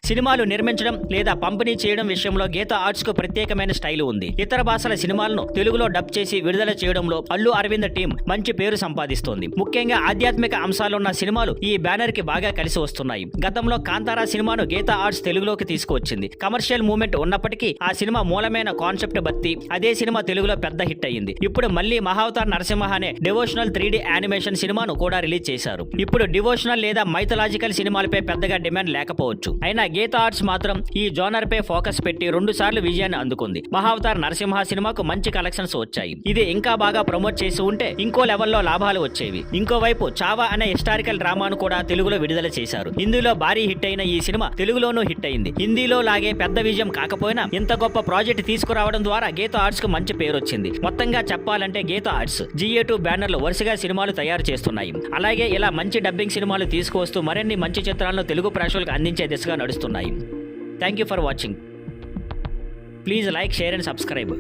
సినిమాలు నిర్మించడం లేదా పంపిణీ చేయడం విషయంలో గీత ఆర్ట్స్ కు ప్రత్యేకమైన స్టైల్ ఉంది. ఇతర భాషల సినిమాలను తెలుగులో డబ్ చేసి విడుదల చేయడంలో అల్లు అరవింద్ టీం మంచి పేరు సంపాదిస్తోంది. ముఖ్యంగా ఆధ్యాత్మిక అంశాలున్న సినిమాలు ఈ బ్యానర్ కి బాగా కలిసి వస్తున్నాయి. గతంలో కాంతారా సినిమాను గీత ఆర్ట్స్ తెలుగులోకి తీసుకువచ్చింది. కమర్షియల్ మూమెంట్ ఉన్నప్పటికీ ఆ సినిమా మూలమైన కాన్సెప్ట్ బట్టి అదే సినిమా తెలుగులో పెద్ద హిట్ అయ్యింది. ఇప్పుడు మళ్ళీ మహావతార్ నరసింహ అనే డివోషనల్ 3D యానిమేషన్ సినిమాను కూడా రిలీజ్ చేశారు. ఇప్పుడు డివోషనల్ లేదా మైథలాజికల్ సినిమాలపై పెద్దగా డిమాండ్ లేకపోవచ్చు. అయినా గీత ఆర్ట్స్ మాత్రం ఈ జోనర్ పై ఫోకస్ పెట్టి 2 సార్లు విజయాన్ని అందుకుంది. మహావతార్ నరసింహ సినిమాకు మంచి కలెక్షన్స్ వచ్చాయి. ఇది ఇంకా బాగా ప్రమోట్ చేసి ఉంటే ఇంకో లెవెల్లో లాభాలు వచ్చేవి. ఇంకోవైపు చావా అనే హిస్టారికల్ డ్రామాను కూడా తెలుగులో విడుదల చేశారు. హిందీలో భారీ హిట్ అయిన ఈ సినిమా తెలుగులోనూ హిట్ అయింది. హిందీలో లాగే పెద్ద విజయం కాకపోయినా ఇంత గొప్ప ప్రాజెక్ట్ తీసుకురావడం ద్వారా గీత ఆర్ట్స్ కు మంచి పేరు వచ్చింది. మొత్తంగా చెప్పాలంటే గీత ఆర్ట్స్ GA2 బ్యానర్లు వరుసగా సినిమాలు తయారు చేస్తున్నాయి. అలాగే ఇలా మంచి డబ్బింగ్ సినిమాలు తీసుకువస్తూ మరిన్ని మంచి చిత్రాలను తెలుగు ప్రేక్షకులకు అందించే దిశగా నడుస్తున్నాయి. Thank you for watching. Please like, share and subscribe.